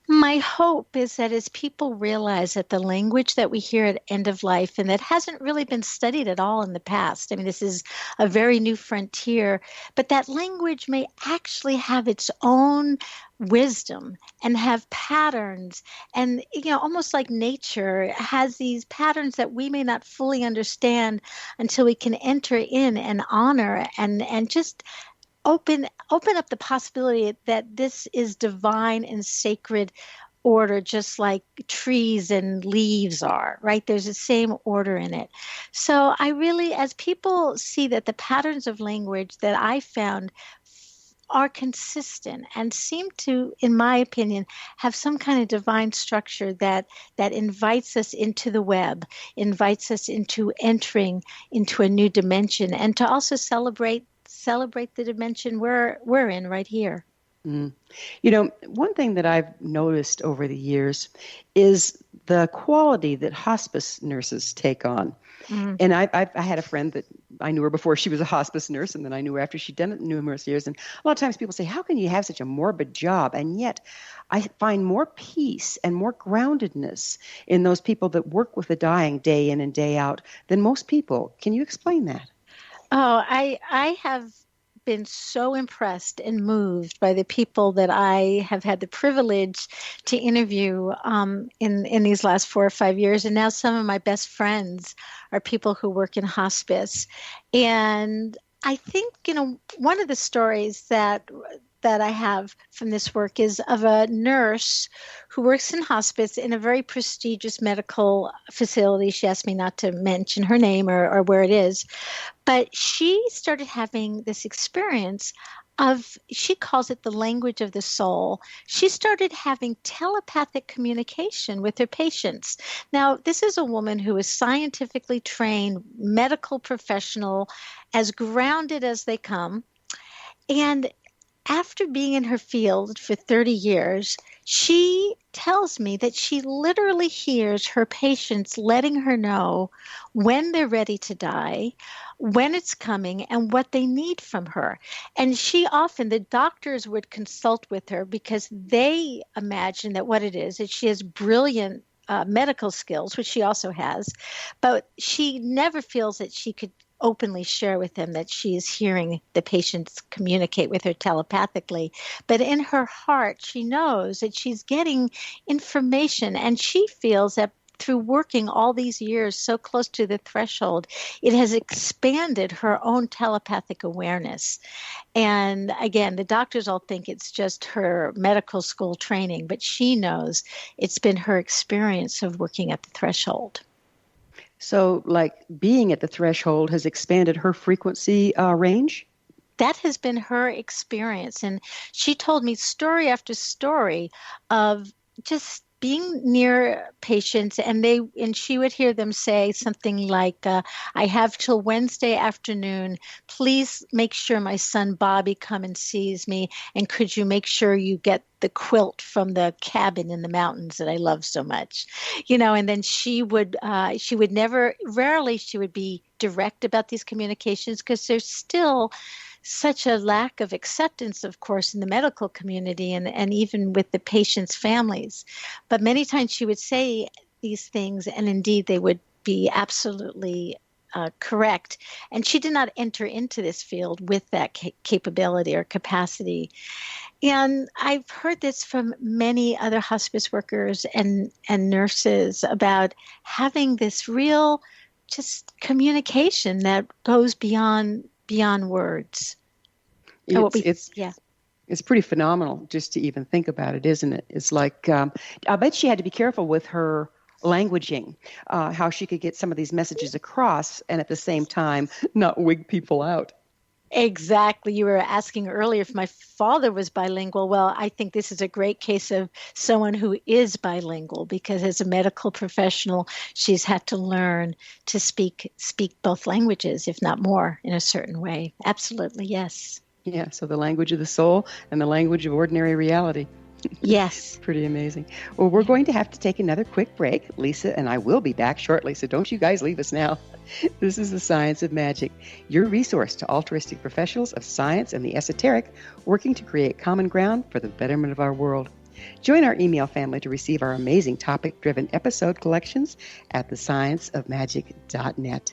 Speaker 4: My hope is that as people realize that the language that we hear at end of life, and that hasn't really been studied at all in the past, I mean, this is a very new frontier, but that language may actually have its own wisdom and have patterns, and almost like nature has these patterns that we may not fully understand until we can enter in and honor and just open up the possibility that this is divine and sacred order, just like trees and leaves are, right? There's the same order in it. So I really, as people see that the patterns of language that I found are consistent and seem to, in my opinion, have some kind of divine structure that invites us into the web, invites us into entering into a new dimension, and to also celebrate the dimension we're in right here.
Speaker 3: Mm. One thing that I've noticed over the years is the quality that hospice nurses take on. Mm. And I had a friend that I knew her before she was a hospice nurse, and then I knew her after she'd done it numerous years. And a lot of times people say, how can you have such a morbid job? And yet I find more peace and more groundedness in those people that work with the dying day in and day out than most people. Can you explain that?
Speaker 4: Oh, I have been so impressed and moved by the people that I have had the privilege to interview in these last 4 or 5 years. And now some of my best friends are people who work in hospice. And I think, one of the stories that I have from this work is of a nurse who works in hospice in a very prestigious medical facility. She asked me not to mention her name or where it is, but she started having this experience of, she calls it the language of the soul. She started having telepathic communication with her patients. Now, this is a woman who is scientifically trained, medical professional, as grounded as they come. And after being in her field for 30 years, she tells me that she literally hears her patients letting her know when they're ready to die, when it's coming, and what they need from her. And the doctors would consult with her because they imagine that what it is she has brilliant medical skills, which she also has, but she never feels that she could openly share with them that she is hearing the patients communicate with her telepathically. But in her heart, she knows that she's getting information, and she feels that through working all these years so close to the threshold, it has expanded her own telepathic awareness. And again, the doctors all think it's just her medical school training, but she knows it's been her experience of working at the threshold.
Speaker 3: So, like, being at the threshold has expanded her frequency range?
Speaker 4: That has been her experience. And she told me story after story of just being near patients, and she would hear them say something like, I have till Wednesday afternoon. Please make sure my son Bobby come and sees me. And could you make sure you get the quilt from the cabin in the mountains that I love so much? And then she would rarely she would be direct about these communications, because there's still such a lack of acceptance, of course, in the medical community and even with the patients' families. But many times she would say these things, and indeed they would be absolutely correct. And she did not enter into this field with that capability or capacity. And I've heard this from many other hospice workers and nurses about having this real just communication that goes beyond words.
Speaker 3: It's pretty phenomenal just to even think about it, isn't it? It's like, I bet she had to be careful with her languaging, how she could get some of these messages across and at the same time not wig people out.
Speaker 4: Exactly. You were asking earlier if my father was bilingual. Well, I think this is a great case of someone who is bilingual, because as a medical professional, she's had to learn to speak both languages, if not more, in a certain way. Absolutely, yes.
Speaker 3: Yeah, so the language of the soul and the language of ordinary reality.
Speaker 4: Yes.
Speaker 3: Pretty amazing. Well, we're going to have to take another quick break. Lisa and I will be back shortly, so don't you guys leave us now. This is The Science of Magic, your resource to altruistic professionals of science and the esoteric, working to create common ground for the betterment of our world. Join our email family to receive our amazing topic-driven episode collections at thescienceofmagic.net.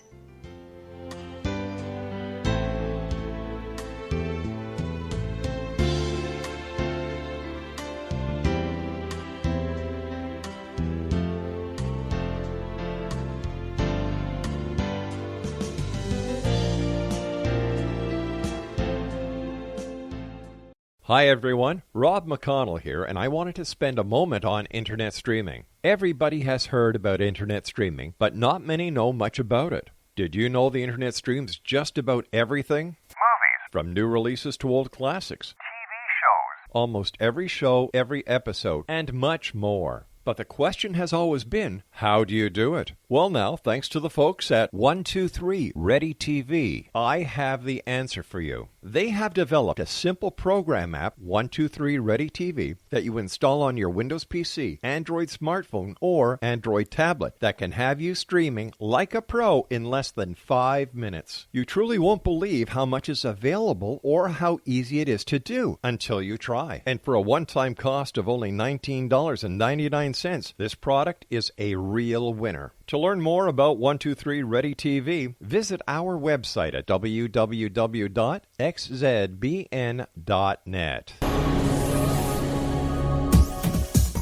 Speaker 2: Hi everyone, Rob McConnell here, and I wanted to spend a moment on internet streaming. Everybody has heard about internet streaming, but not many know much about it. Did you know the internet streams just about everything?
Speaker 9: Movies.
Speaker 2: From new releases to old classics.
Speaker 9: TV shows.
Speaker 2: Almost every show, every episode, and much more. But the question has always been, how do you do it? Well now, thanks to the folks at 123 Ready TV, I have the answer for you. They have developed a simple program app, 123 Ready TV, that you install on your Windows PC, Android smartphone, or Android tablet that can have you streaming like a pro in less than 5 minutes. You truly won't believe how much is available or how easy it is to do until you try. And for a one-time cost of only $19.99, this product is a real winner. To learn more about 123 Ready TV, visit our website at www.xzbn.net.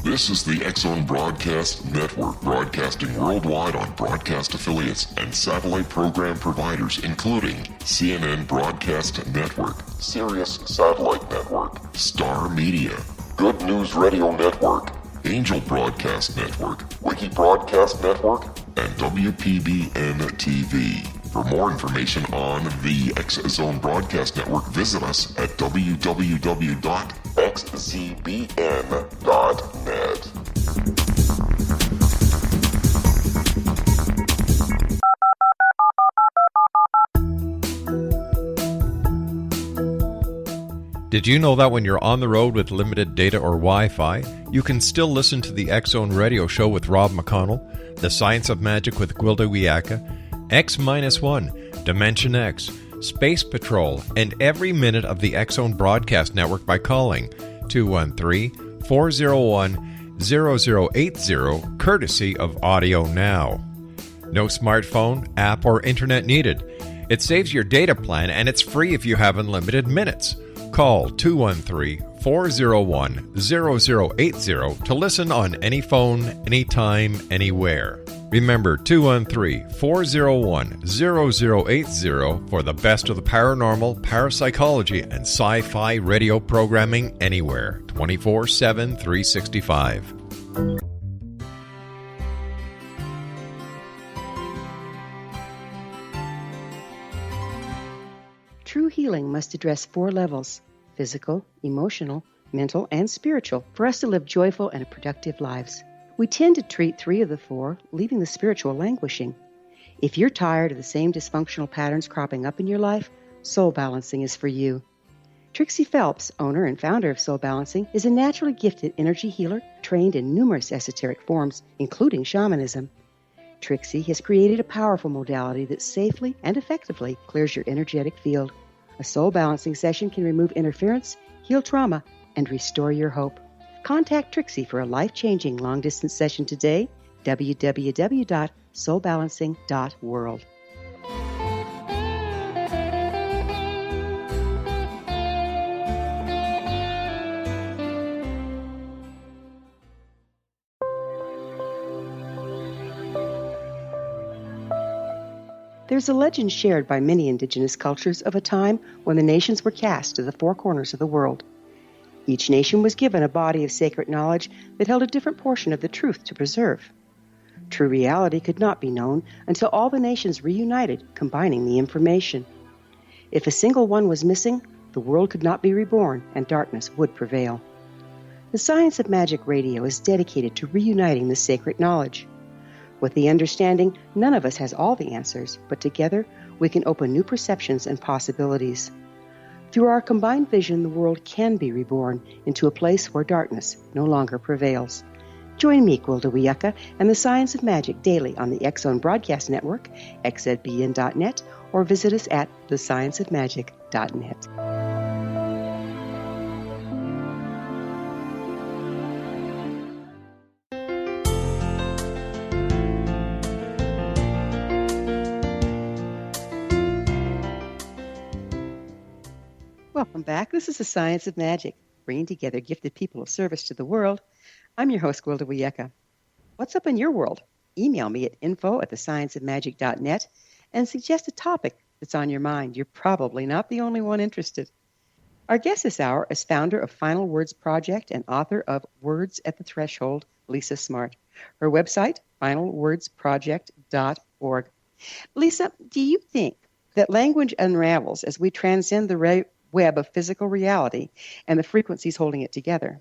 Speaker 1: This is the X-Zone Broadcast Network, broadcasting worldwide on broadcast affiliates and satellite program providers, including CNN Broadcast Network, Sirius Satellite Network, Star Media, Good News Radio Network, Angel Broadcast Network, Wiki Broadcast Network, and WPBN TV. For more information on the X-Zone Broadcast Network, visit us at www.xzbn.net.
Speaker 2: Did you know that when you're on the road with limited data or Wi-Fi, you can still listen to the X-Zone Radio Show with Rob McConnell, The Science of Magic with Gwilda Wiyaka, X-1, Dimension X, Space Patrol, and every minute of the X-Zone Broadcast Network by calling 213-401-0080, courtesy of Audio Now. No smartphone, app, or internet needed. It saves your data plan, and it's free if you have unlimited minutes. Call 213-401-0080 to listen on any phone, anytime, anywhere. Remember 213-401-0080 for the best of the paranormal, parapsychology, and sci-fi radio programming anywhere, 24/7, 365.
Speaker 3: True healing must address 4 levels: physical, emotional, mental, and spiritual, for us to live joyful and productive lives. We tend to treat 3 of the 4, leaving the spiritual languishing. If you're tired of the same dysfunctional patterns cropping up in your life, Soul Balancing is for you. Trixie Phelps, owner and founder of Soul Balancing, is a naturally gifted energy healer trained in numerous esoteric forms, including shamanism. Trixie has created a powerful modality that safely and effectively clears your energetic field. A Soul Balancing session can remove interference, heal trauma, and restore your hope. Contact Trixie for a life-changing long-distance session today, www.soulbalancing.world. There's a legend shared by many indigenous cultures of a time when the nations were cast to the 4 corners of the world. Each nation was given a body of sacred knowledge that held a different portion of the truth to preserve. True reality could not be known until all the nations reunited, combining the information. If a single one was missing, the world could not be reborn and darkness would prevail. The Science of Magic Radio is dedicated to reuniting the sacred knowledge. With the understanding, none of us has all the answers, but together we can open new perceptions and possibilities. Through our combined vision, the world can be reborn into a place where darkness no longer prevails. Join me, Gwilda Wiyaka, and the Science of Magic daily on the X-Zone Broadcast Network, xzbn.net, or visit us at thescienceofmagic.net. Welcome back. This is the Science of Magic, bringing together gifted people of service to the world. I'm your host, Gwilda Wiyaka. What's up in your world? Email me at info@thescienceofmagic.net and suggest a topic that's on your mind. You're probably not the only one interested. Our guest this hour is founder of Final Words Project and author of Words at the Threshold, Lisa Smartt. Her website, finalwordsproject.org. Lisa, do you think that language unravels as we transcend the web of physical reality and the frequencies holding it together?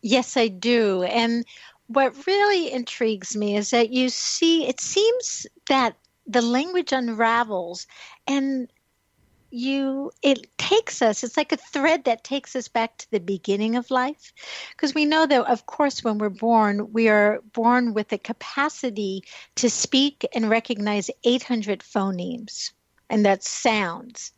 Speaker 4: Yes, I do. And what really intrigues me is that you see, it seems that the language unravels and it takes us, it's like a thread that takes us back to the beginning of life. Because we know that, of course, when we're born, we are born with the capacity to speak and recognize 800 phonemes, and that's sounds.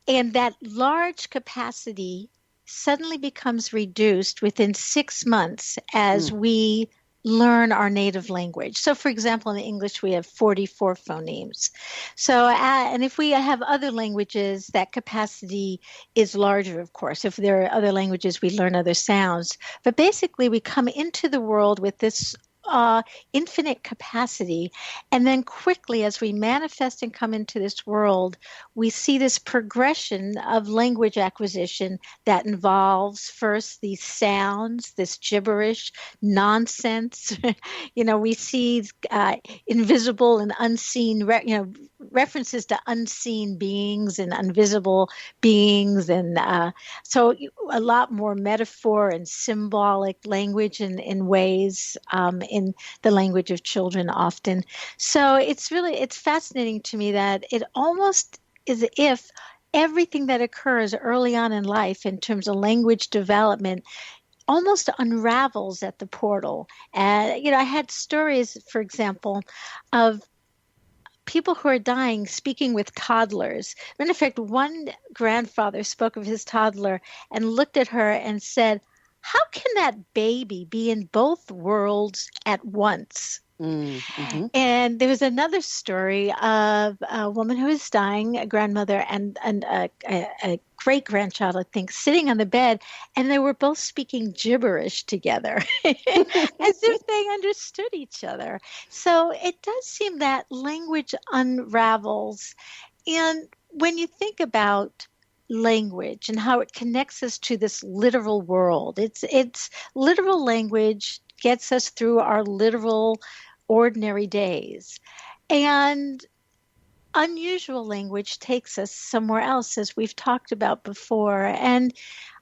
Speaker 4: And that large capacity suddenly becomes reduced within 6 months as we learn our native language. So, for example, in English, we have 44 phonemes. So, and if we have other languages, that capacity is larger, of course. If there are other languages, we learn other sounds. But basically, we come into the world with this infinite capacity. And then quickly, as we manifest and come into this world, we see this progression of language acquisition that involves first these sounds, this gibberish, nonsense. We see invisible and unseen, references to unseen beings and invisible beings. And so a lot more metaphor and symbolic language in ways in the language of children often. So it's fascinating to me that it almost is if everything that occurs early on in life in terms of language development almost unravels at the portal. And, I had stories, for example, of people who are dying speaking with toddlers. In fact, one grandfather spoke of his toddler and looked at her and said, "How can that baby be in both worlds at once?" Mm-hmm. And there was another story of a woman who was dying, a grandmother and a great-grandchild, I think, sitting on the bed, and they were both speaking gibberish together as if they understood each other. So it does seem that language unravels. And when you think about language and how it connects us to this literal world, it's literal language gets us through our literal ordinary days. And unusual language takes us somewhere else, as we've talked about before. And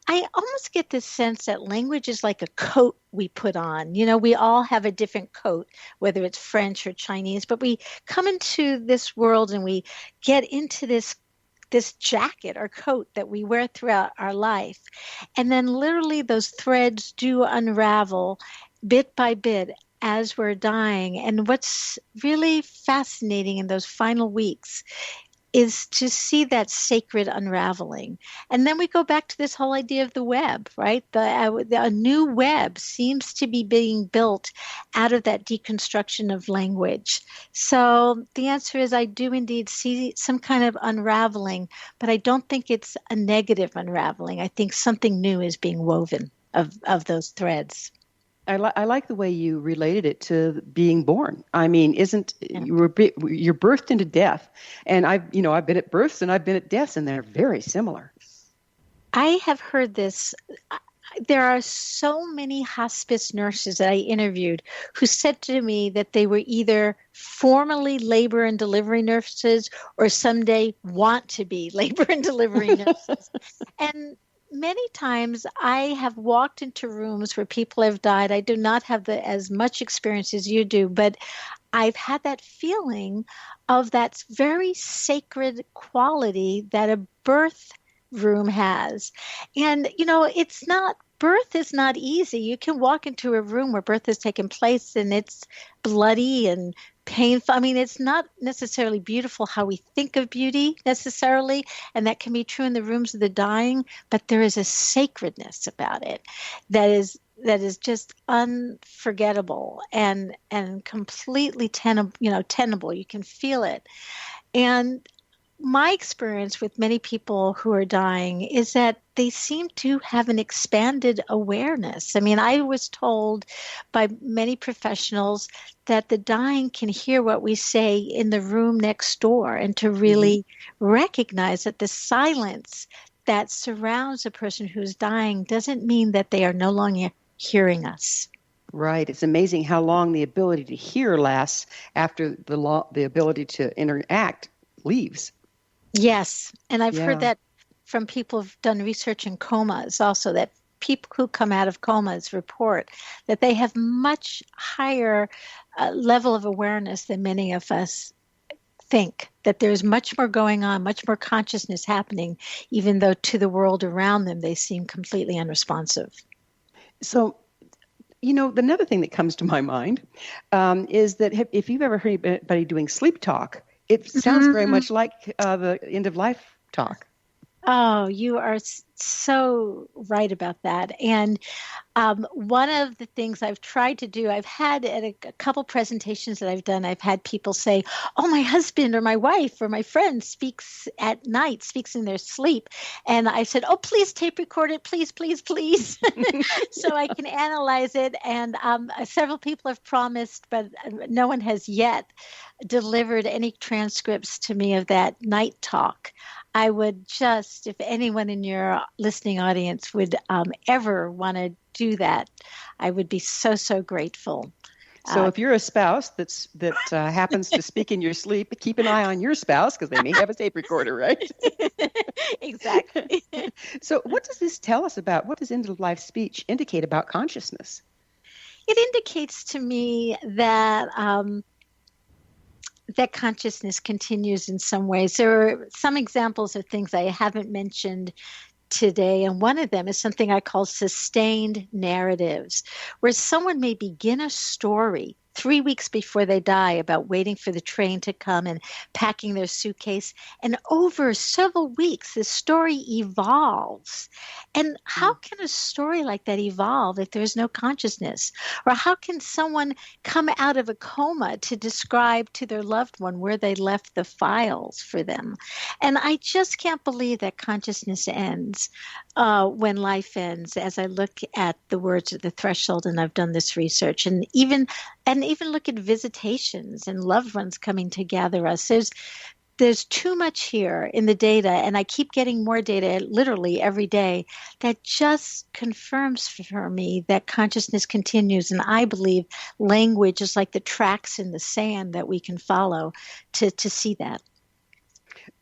Speaker 4: I almost get this sense that language is like a coat we put on. We all have a different coat, whether it's French or Chinese, but we come into this world and we get into this jacket or coat that we wear throughout our life. And then literally those threads do unravel bit by bit as we're dying. And what's really fascinating in those final weeks is to see that sacred unraveling. And then we go back to this whole idea of the web, right? A new web seems to be being built out of that deconstruction of language. So the answer is I do indeed see some kind of unraveling, but I don't think it's a negative unraveling. I think something new is being woven of those threads.
Speaker 3: I like the way you related it to being born. I mean, you're birthed into death, and I've been at births and I've been at deaths, and they're very similar.
Speaker 4: I have heard this. There are so many hospice nurses that I interviewed who said to me that they were either formerly labor and delivery nurses or someday want to be labor and delivery nurses. And many times I have walked into rooms where people have died. I do not have as much experience as you do, but I've had that feeling of that very sacred quality that a birth room has. And, birth is not easy. You can walk into a room where birth has taken place and it's bloody and painful. I mean, it's not necessarily beautiful how we think of beauty necessarily, and that can be true in the rooms of the dying, but there is a sacredness about it that is just unforgettable and completely tenable. You can feel it. And my experience with many people who are dying is that they seem to have an expanded awareness. I mean, I was told by many professionals that the dying can hear what we say in the room next door, and to really recognize that the silence that surrounds a person who's dying doesn't mean that they are no longer hearing us.
Speaker 3: Right. It's amazing how long the ability to hear lasts after the ability to interact leaves.
Speaker 4: Yes. And I've heard that from people who've done research in comas also, that people who come out of comas report that they have much higher level of awareness than many of us think, that there's much more going on, much more consciousness happening, even though to the world around them they seem completely unresponsive.
Speaker 3: So, another thing that comes to my mind is that if you've ever heard anybody doing sleep talk, it sounds very much like the end of life talk.
Speaker 4: Oh, you are so right about that. And one of the things I've tried to do, I've had at a couple presentations that I've done, I've had people say, oh, my husband or my wife or my friend speaks at night, speaks in their sleep. And I said, oh, please tape record it, please, please, please, so I can analyze it. And several people have promised, but no one has yet delivered any transcripts to me of that night talk. I would just, if anyone in your listening audience would ever want to do that, I would be so, so grateful.
Speaker 3: So if you're a spouse that happens to speak in your sleep, keep an eye on your spouse because they may have a tape recorder, right?
Speaker 4: Exactly.
Speaker 3: So what does this tell us about, what does end-of-life speech indicate about consciousness?
Speaker 4: It indicates to me that that consciousness continues in some ways. There are some examples of things I haven't mentioned today, and one of them is something I call sustained narratives, where someone may begin a story 3 weeks before they die about waiting for the train to come and packing their suitcase. And over several weeks, the story evolves. And how can a story like that evolve if there's no consciousness? Or how can someone come out of a coma to describe to their loved one where they left the files for them? And I just can't believe that consciousness ends when life ends, as I look at the words at the threshold, and I've done this research, and even look at visitations and loved ones coming to gather us. There's too much here in the data, and I keep getting more data literally every day that just confirms for me that consciousness continues. And I believe language is like the tracks in the sand that we can follow to see that.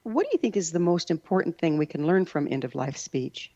Speaker 3: What do you think is the most important thing we can learn from end-of-life speech?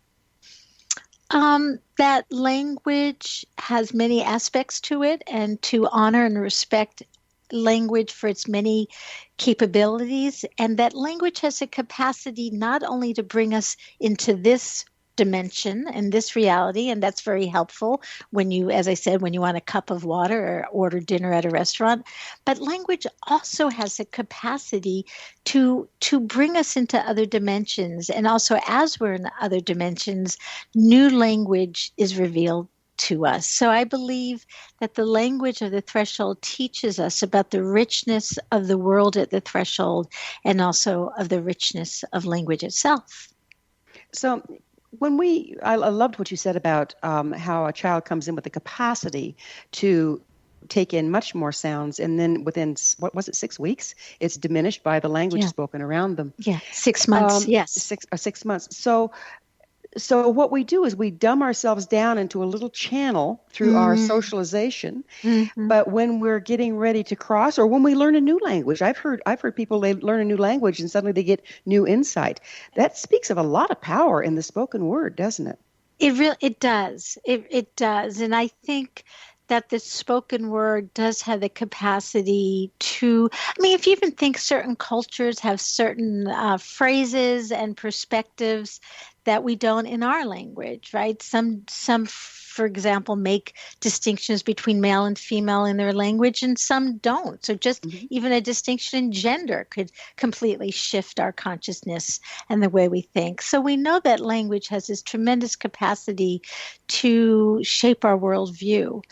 Speaker 4: That language has many aspects to it, and to honor and respect language for its many capabilities, and that language has a capacity not only to bring us into this dimension and this reality, and that's very helpful when you, as I said, when you want a cup of water or order dinner at a restaurant, but language also has a capacity to bring us into other dimensions. And also, as we're in other dimensions, new language is revealed to us. So I believe that the language of the threshold teaches us about the richness of the world at the threshold, and also of the richness of language itself.
Speaker 3: So I loved what you said about how a child comes in with the capacity to take in much more sounds, and then within, 6 weeks, it's diminished by the language spoken around them.
Speaker 4: Yeah, 6 months, yes.
Speaker 3: 6 months. So what we do is we dumb ourselves down into a little channel through our socialization. Mm-hmm. But when we're getting ready to cross, or when we learn a new language, I've heard people, they learn a new language and suddenly they get new insight. That speaks of a lot of power in the spoken word, doesn't it?
Speaker 4: It does. It does. And I think that the spoken word does have the capacity to, if you even think certain cultures have certain phrases and perspectives that we don't in our language, right? Some, for example, make distinctions between male and female in their language, and some don't. So just even a distinction in gender could completely shift our consciousness and the way we think. So we know that language has this tremendous capacity to shape our worldview.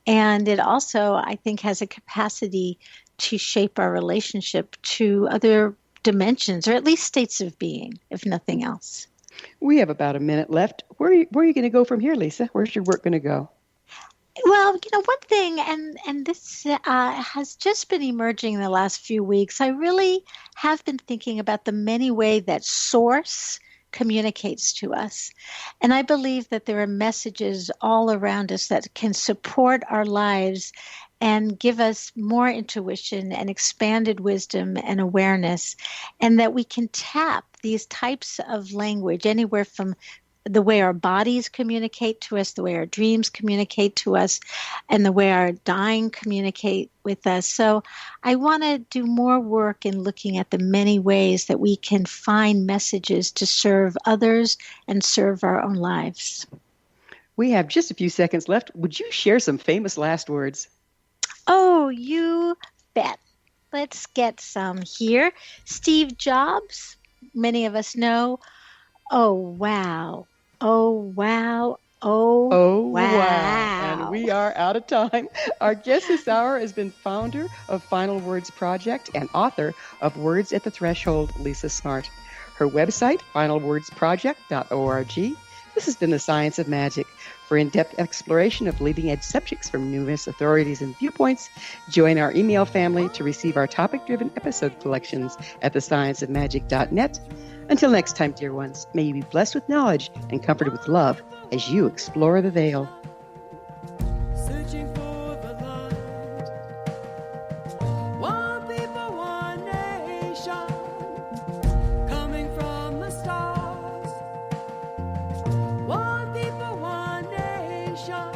Speaker 4: And it also, I think, has a capacity to shape our relationship to other dimensions, or at least states of being, if nothing else.
Speaker 3: We have about a minute left. Where are you going to go from here, Lisa? Where's your work going to go?
Speaker 4: Well, one thing, and this has just been emerging in the last few weeks, I really have been thinking about the many ways that source communicates to us. And I believe that there are messages all around us that can support our lives and give us more intuition and expanded wisdom and awareness, and that we can tap these types of language anywhere from the way our bodies communicate to us, the way our dreams communicate to us, and the way our dying communicate with us. So I want to do more work in looking at the many ways that we can find messages to serve others and serve our own lives.
Speaker 3: We have just a few seconds left. Would you share some famous last words?
Speaker 4: Oh, you bet. Let's get some here. Steve Jobs, many of us know. Oh, wow. Oh, wow. Oh,
Speaker 3: Oh,
Speaker 4: wow.
Speaker 3: And we are out of time. Our guest this hour has been founder of Final Words Project and author of Words at the Threshold, Lisa Smartt. Her website, finalwordsproject.org. This has been The Science of Magic. For in-depth exploration of leading-edge subjects from numerous authorities and viewpoints, join our email family to receive our topic-driven episode collections at thescienceofmagic.net. Until next time, dear ones, may you be blessed with knowledge and comforted with love as you explore the veil.
Speaker 10: Searching for the light. One people, one nation, coming from the stars. One people, one nation.